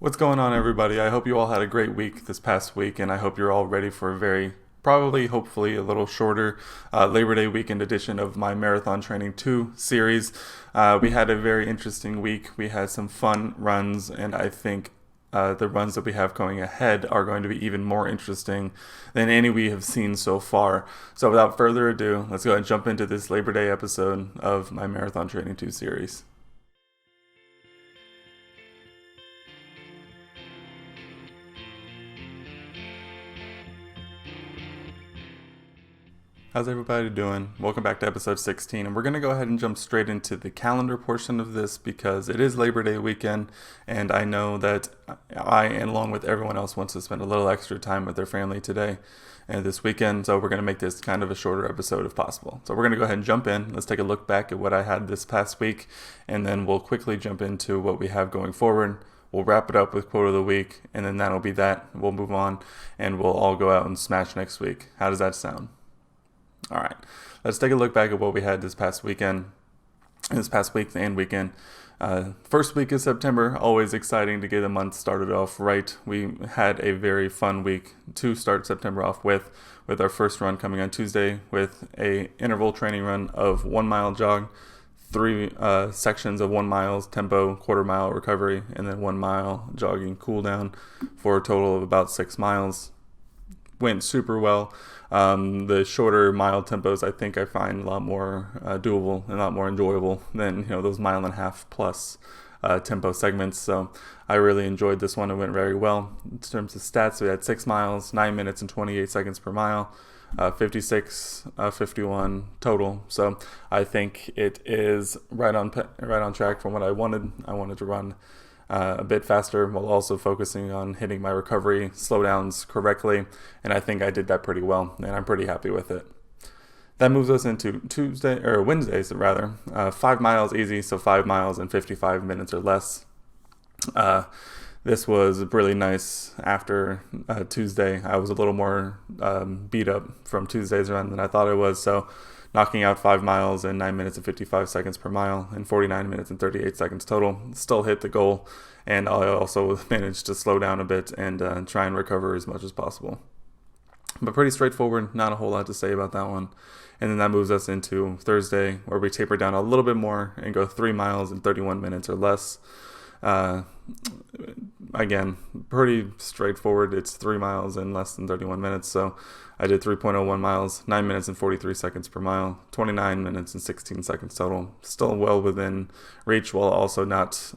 What's going on, everybody? I hope you all had a great week this past week, and I hope you're all ready for a very, probably, hopefully, a little shorter Labor Day weekend edition of my Marathon Training 2 series. We had a very interesting week. We had some fun runs, and I think the runs that we have going ahead are going to be even more interesting than any we have seen so far. So, without further ado, let's go ahead and jump into this Labor Day episode of my Marathon Training 2 series. How's everybody doing? Welcome back to episode 16, and we're going to go ahead and jump straight into the calendar portion of this because it is Labor Day weekend, and I know that I, and along with everyone else, wants to spend a little extra time with their family today and this weekend, so we're going to make this kind of a shorter episode if possible. So we're going to go ahead and jump in. Let's take a look back at what I had this past week, and then we'll quickly jump into what we have going forward. We'll wrap it up with quote of the week, and then that'll be that. We'll move on, and we'll all go out and smash next week. How does that sound? All right, let's take a look back at what we had this past week and weekend. First week of September, always exciting to get the month started off right. We had a very fun week to start September off with our first run coming on Tuesday with a interval training run of 1 mile jog, three sections of 1 mile tempo, quarter mile recovery, and then 1 mile jogging cool down for a total of about 6 miles. Went super well. The shorter mile tempos I think I find a lot more doable and a lot more enjoyable than those 1.5 mile plus tempo segments. So I really enjoyed this one. It went very well. In terms of stats, we had 6 miles, 9 minutes and 28 seconds per mile, 56, 51 total. So I think it is right on track from what I wanted. I wanted to run a bit faster while also focusing on hitting my recovery slowdowns correctly, and I think I did that pretty well, and I'm pretty happy with it. That moves us into Wednesdays rather. 5 miles easy, so 5 miles in 55 minutes or less. This was really nice. After Tuesday, I was a little more beat up from Tuesday's run than I thought I was, so knocking out 5 miles in 9 minutes and 55 seconds per mile and 49 minutes and 38 seconds total. Still hit the goal, and I also managed to slow down a bit and try and recover as much as possible. But pretty straightforward, not a whole lot to say about that one. And then that moves us into Thursday, where we taper down a little bit more and go 3 miles in 31 minutes or less. Again, pretty straightforward. It's 3 miles in less than 31 minutes, so I did 3.01 miles, 9 minutes and 43 seconds per mile, 29 minutes and 16 seconds total. Still well within reach, while also not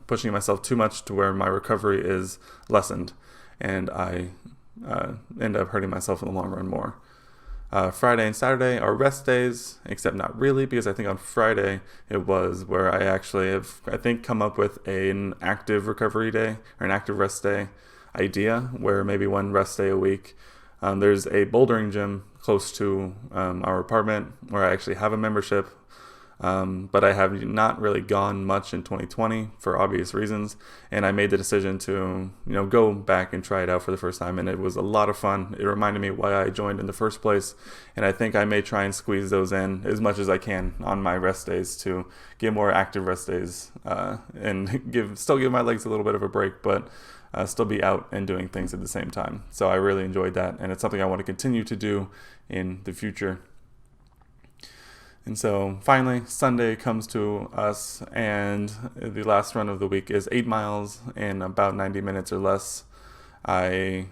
pushing myself too much to where my recovery is lessened, and I end up hurting myself in the long run more. Friday and Saturday are rest days, except not really, because I think on Friday it was where I actually have, come up with an active recovery day or an active rest day idea, where maybe 1 rest day a week. There's a bouldering gym close to our apartment where I actually have a membership, but I have not really gone much in 2020 for obvious reasons, and I made the decision to go back and try it out for the first time, and it was a lot of fun. It reminded me why I joined in the first place, and I think I may try and squeeze those in as much as I can on my rest days to get more active rest days and still give my legs a little bit of a break, but still be out and doing things at the same time. So I really enjoyed that, and it's something I want to continue to do in the future. And so finally, Sunday comes to us, and the last run of the week is 8 miles in about 90 minutes or less. I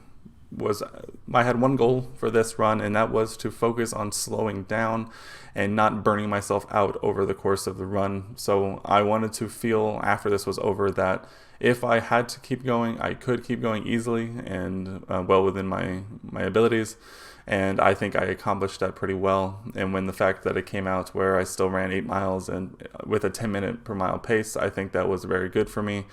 had one goal for this run, and that was to focus on slowing down and not burning myself out over the course of the run. So I wanted to feel after this was over that if I had to keep going, I could keep going easily and well within my abilities. And I think I accomplished that pretty well. And when the fact that it came out where I still ran 8 miles and with a 10-minute per mile pace, I think that was very good for me.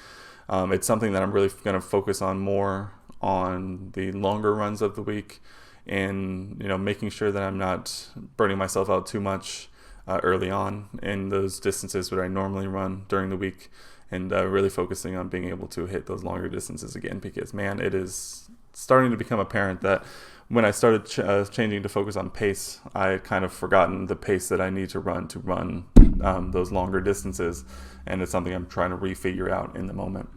It's something that I'm really going to focus on more on the longer runs of the week, and making sure that I'm not burning myself out too much early on in those distances that I normally run during the week, and really focusing on being able to hit those longer distances again, because man, it is starting to become apparent that when I started changing to focus on pace, I had kind of forgotten the pace that I need to run those longer distances, and it's something I'm trying to refigure out in the moment.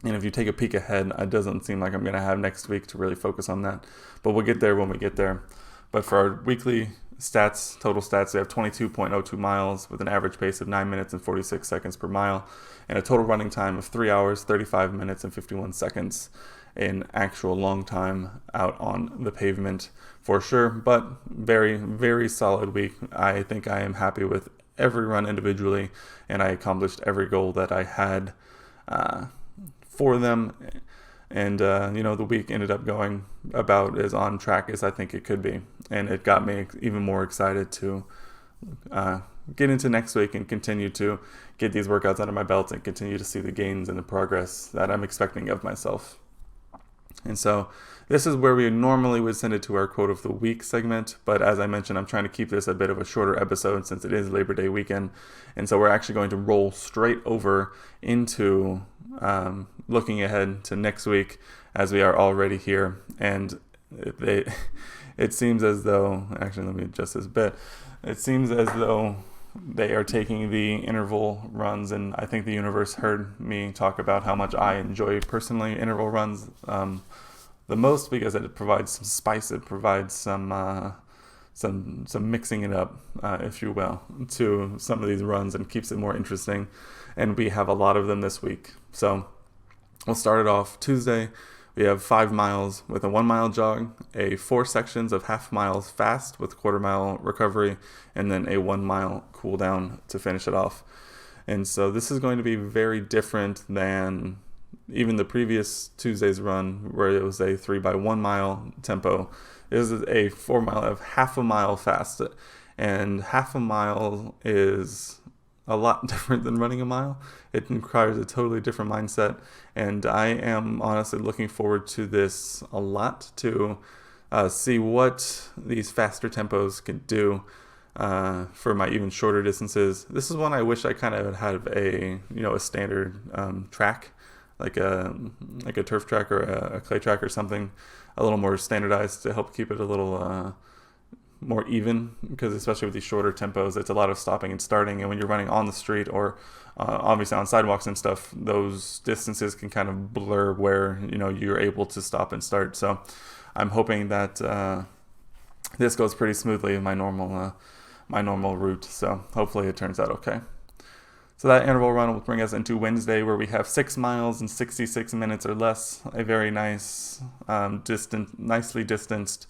And if you take a peek ahead, it doesn't seem like I'm going to have next week to really focus on that. But we'll get there when we get there. But for our weekly stats, total stats, we have 22.02 miles with an average pace of 9 minutes and 46 seconds per mile, and a total running time of 3 hours, 35 minutes, and 51 seconds in actual long time out on the pavement for sure. But very, very solid week. I think I am happy with every run individually, and I accomplished every goal that I had for them. And, the week ended up going about as on track as I think it could be. And it got me even more excited to get into next week and continue to get these workouts under my belt and continue to see the gains and the progress that I'm expecting of myself. And so this is where we normally would send it to our quote of the week segment. But as I mentioned, I'm trying to keep this a bit of a shorter episode since it is Labor Day weekend. And so we're actually going to roll straight over into looking ahead to next week as we are already here. And it seems as though, actually, let me adjust this a bit. It seems as though they are taking the interval runs, and I think the universe heard me talk about how much I enjoy personally interval runs the most, because it provides some spice, it provides some mixing it up, if you will, to some of these runs and keeps it more interesting. And we have a lot of them this week. So we'll start it off Tuesday. We have 5 miles with a 1 mile jog, 4 sections of half miles fast with quarter mile recovery, and then a 1 mile cool down to finish it off. And so this is going to be very different than even the previous Tuesday's run, where it was a 3 by 1 mile tempo. This is a 4 mile of half a mile fast, and half a mile is a lot different than running a mile. It requires a totally different mindset, and I am honestly looking forward to this a lot to see what these faster tempos can do for my even shorter distances. This is one I wish I kind of had a standard track, like a turf track or a clay track or something, a little more standardized to help keep it a little more even, because especially with these shorter tempos, it's a lot of stopping and starting, and when you're running on the street or obviously on sidewalks and stuff, those distances can kind of blur where you're able to stop and start. So I'm hoping that this goes pretty smoothly in my normal route, so hopefully it turns out okay. So that interval run will bring us into Wednesday, where we have 6 miles in 66 minutes or less, a very nice nicely distanced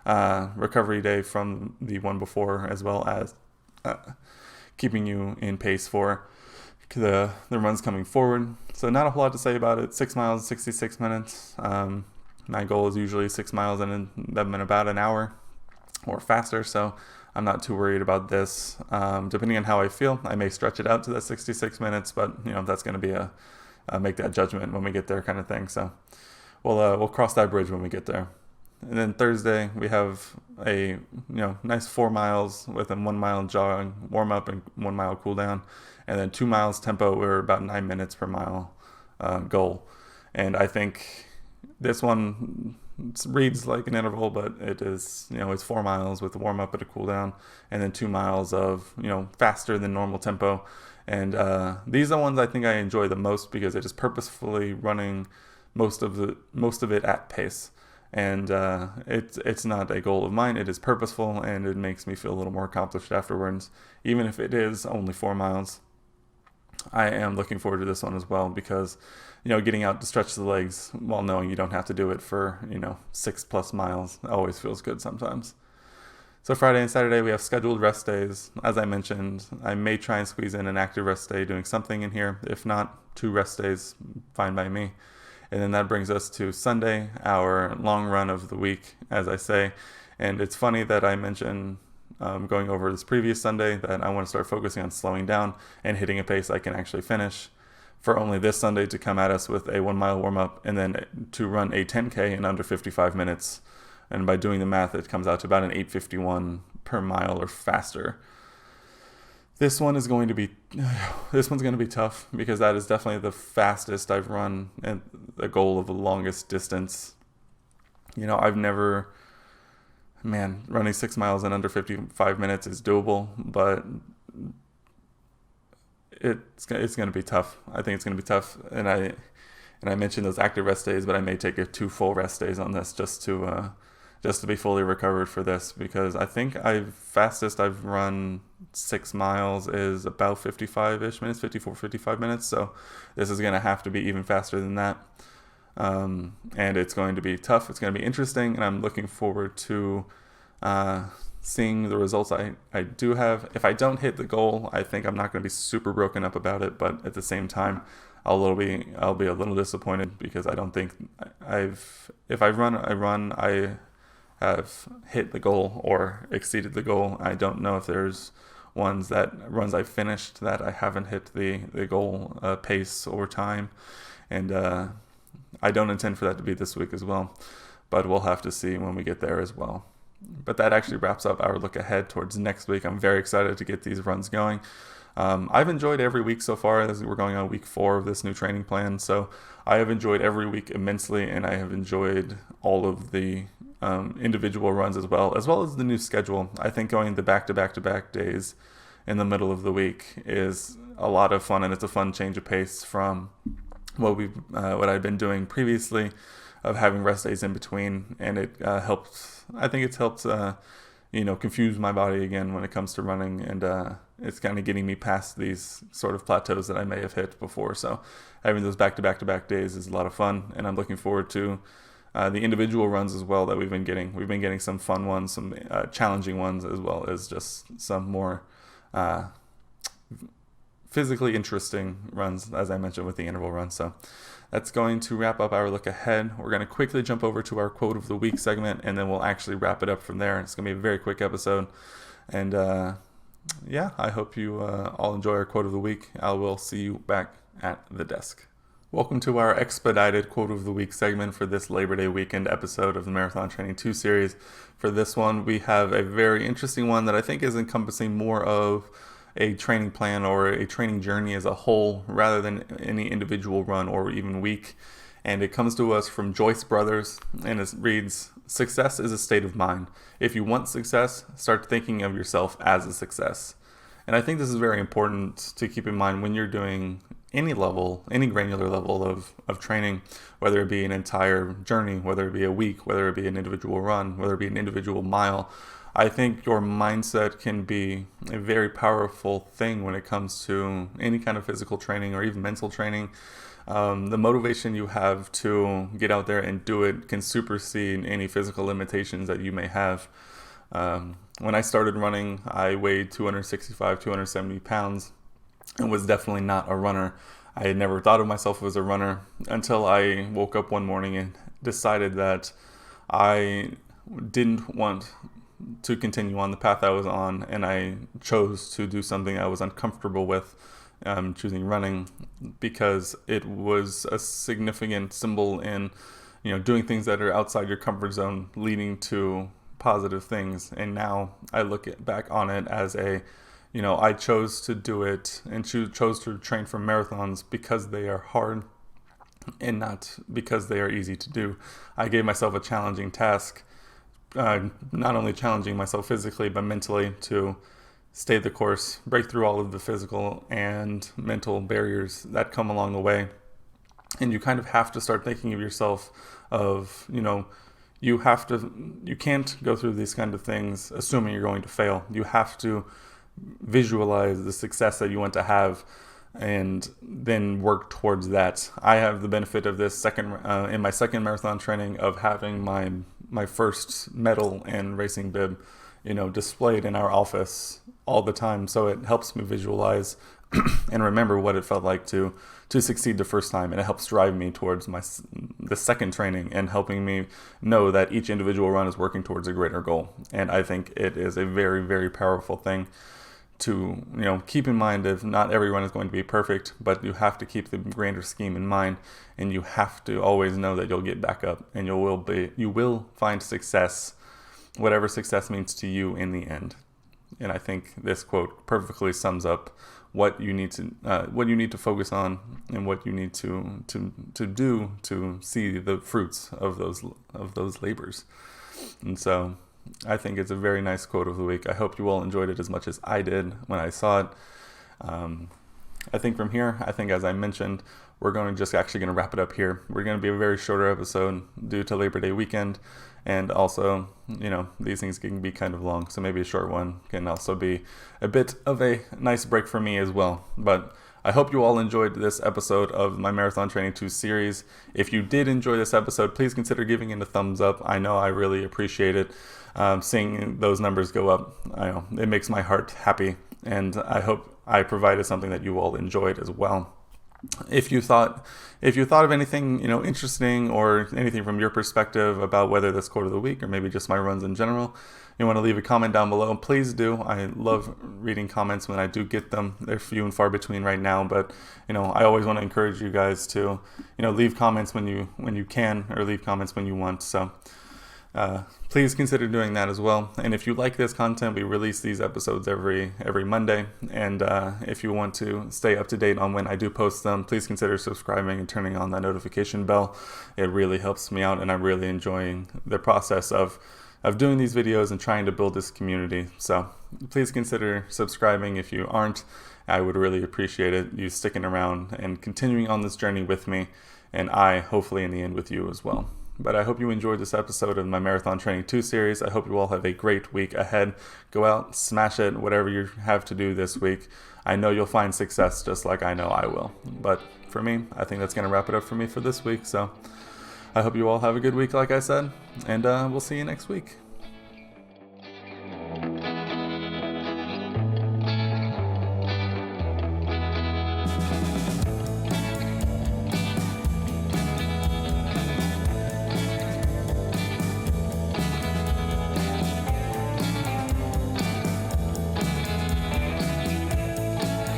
recovery day from the one before, as well as keeping you in pace for the runs coming forward. So not a whole lot to say about it. 6 miles, 66 minutes. My goal is usually 6 miles in about an hour or faster, so I'm not too worried about this. Depending on how I feel, I may stretch it out to that 66 minutes, but that's going to be a make that judgment when we get there kind of thing. So we'll cross that bridge when we get there. And then Thursday, we have a nice 4 miles with a 1 mile jog, warm up, and 1 mile cool down. And then 2 miles tempo, we're about 9 minutes per mile goal. And I think this one reads like an interval, but it is, it's 4 miles with a warm up and a cool down, and then 2 miles of, faster than normal tempo. And these are the ones I think I enjoy the most, because it is purposefully running most of it at pace. And it's not a goal of mine. It is purposeful, and it makes me feel a little more accomplished afterwards. Even if it is only 4 miles, I am looking forward to this one as well, because getting out to stretch the legs while knowing you don't have to do it for 6+ miles always feels good sometimes. So Friday and Saturday we have scheduled rest days. As I mentioned, I may try and squeeze in an active rest day doing something in here. If not, 2 rest days, fine by me. And then that brings us to Sunday, our long run of the week, as I say. And it's funny that I mentioned going over this previous Sunday that I want to start focusing on slowing down and hitting a pace I can actually finish, for only this Sunday to come at us with a 1 mile warm up and then to run a 10K in under 55 minutes. And by doing the math, it comes out to about an 8:51 per mile or faster. This one's going to be tough, because that is definitely the fastest I've run and the goal of the longest distance. Running 6 miles in under 55 minutes is doable, but it's going to be tough. I think it's going to be tough, and And I mentioned those active rest days, but I may take 2 full rest days on this just to be fully recovered for this, because I think fastest I've run 6 miles is about 55-ish minutes, 54, 55 minutes. So this is going to have to be even faster than that. And it's going to be tough. It's going to be interesting. And I'm looking forward to seeing the results I do have. If I don't hit the goal, I think I'm not going to be super broken up about it. But at the same time, I'll be a little disappointed, because I don't think if I run, I have hit the goal or exceeded the goal. I don't know if there's runs I've finished that I haven't hit the goal pace or time, and I don't intend for that to be this week as well, but we'll have to see when we get there as well. But that actually wraps up our look ahead towards next week. I'm very excited to get these runs going. I've enjoyed every week so far, as we're going on week 4 of this new training plan. So I have enjoyed every week immensely, and I have enjoyed all of the individual runs as well as the new schedule. I think going the back-to-back days in the middle of the week is a lot of fun, and it's a fun change of pace from what I've been doing previously, of having rest days in between, and it helps. I think it's helped confuse my body again when it comes to running, and it's kind of getting me past these sort of plateaus that I may have hit before. So having those back-to-back days is a lot of fun, and I'm looking forward to the individual runs as well that we've been getting. We've been getting some fun ones, some challenging ones, as well as just some more physically interesting runs, as I mentioned with the interval run. So that's going to wrap up our look ahead. We're going to quickly jump over to our quote of the week segment, and then we'll actually wrap it up from there. It's going to be a very quick episode. And I hope you all enjoy our quote of the week. I will see you back at the desk. Welcome to our expedited quote of the week segment for this Labor Day weekend episode of the Marathon Training 2 series. For this one, we have a very interesting one that I think is encompassing more of a training plan or a training journey as a whole, rather than any individual run or even week. And it comes to us from Joyce Brothers, and it reads, "Success is a state of mind. If you want success, start thinking of yourself as a success." And I think this is very important to keep in mind when you're doing any granular level of training, whether it be an entire journey, whether it be a week, whether it be an individual run, whether it be an individual mile. I think your mindset can be a very powerful thing when it comes to any kind of physical training or even mental training. The motivation you have to get out there and do it can supersede any physical limitations that you may have. When I started running, I weighed 265, 270 pounds and was definitely not a runner. I had never thought of myself as a runner until I woke up one morning and decided that I didn't want to continue on the path I was on, and I chose to do something I was uncomfortable with, choosing running, because it was a significant symbol in doing things that are outside your comfort zone, leading to positive things. And now I look back on it as I chose to do it and chose to train for marathons because they are hard and not because they are easy to do. I gave myself a challenging task, not only challenging myself physically, but mentally, to stay the course, break through all of the physical and mental barriers that come along the way. And you kind of have to start thinking of yourself of, you can't go through these kind of things assuming you're going to fail. You have to visualize the success that you want to have and then work towards that. I have the benefit of this in my second marathon training of having my first medal and racing bib, displayed in our office all the time. So it helps me visualize and remember what it felt like to succeed the first time, and it helps drive me towards the second training and helping me know that each individual run is working towards a greater goal. And I think it is a very, very powerful thing to keep in mind. If not every run is going to be perfect, but you have to keep the grander scheme in mind, and you have to always know that you'll get back up and you will find success, whatever success means to you in the end. And I think this quote perfectly sums up what you need to focus on and what you need to do to see the fruits of those labors. And so I think it's a very nice quote of the week. I hope you all enjoyed it as much as I did when I saw it. I think from here, as I mentioned, we're going to just actually going to wrap it up here. We're going to be a very shorter episode due to Labor Day weekend, and also, these things can be kind of long, so maybe a short one can also be a bit of a nice break for me as well. But I hope you all enjoyed this episode of my Marathon Training 2 series. If you did enjoy this episode, please consider giving it a thumbs up. I know I really appreciate it. Seeing those numbers go up, I know it makes my heart happy, and I hope I provided something that you all enjoyed as well. If you thought of anything interesting, or anything from your perspective about whether this quote of the week or maybe just my runs in general, you want to leave a comment down below, please do. I love reading comments when I do get them. They're few and far between right now, but I always want to encourage you guys to leave comments when you can, or leave comments when you want. So please consider doing that as well. And if you like this content, we release these episodes every Monday. And if you want to stay up to date on when I do post them, please consider subscribing and turning on that notification bell. It really helps me out, and I'm really enjoying the process of doing these videos and trying to build this community. So please consider subscribing if you aren't. I would really appreciate it, you sticking around and continuing on this journey with me, and I, hopefully in the end, with you as well. But I hope you enjoyed this episode of my Marathon Training 2 series. I hope you all have a great week ahead. Go out, smash it, whatever you have to do this week. I know you'll find success just like I know I will. But for me, I think that's going to wrap it up for me for this week. So I hope you all have a good week, like I said, and we'll see you next week.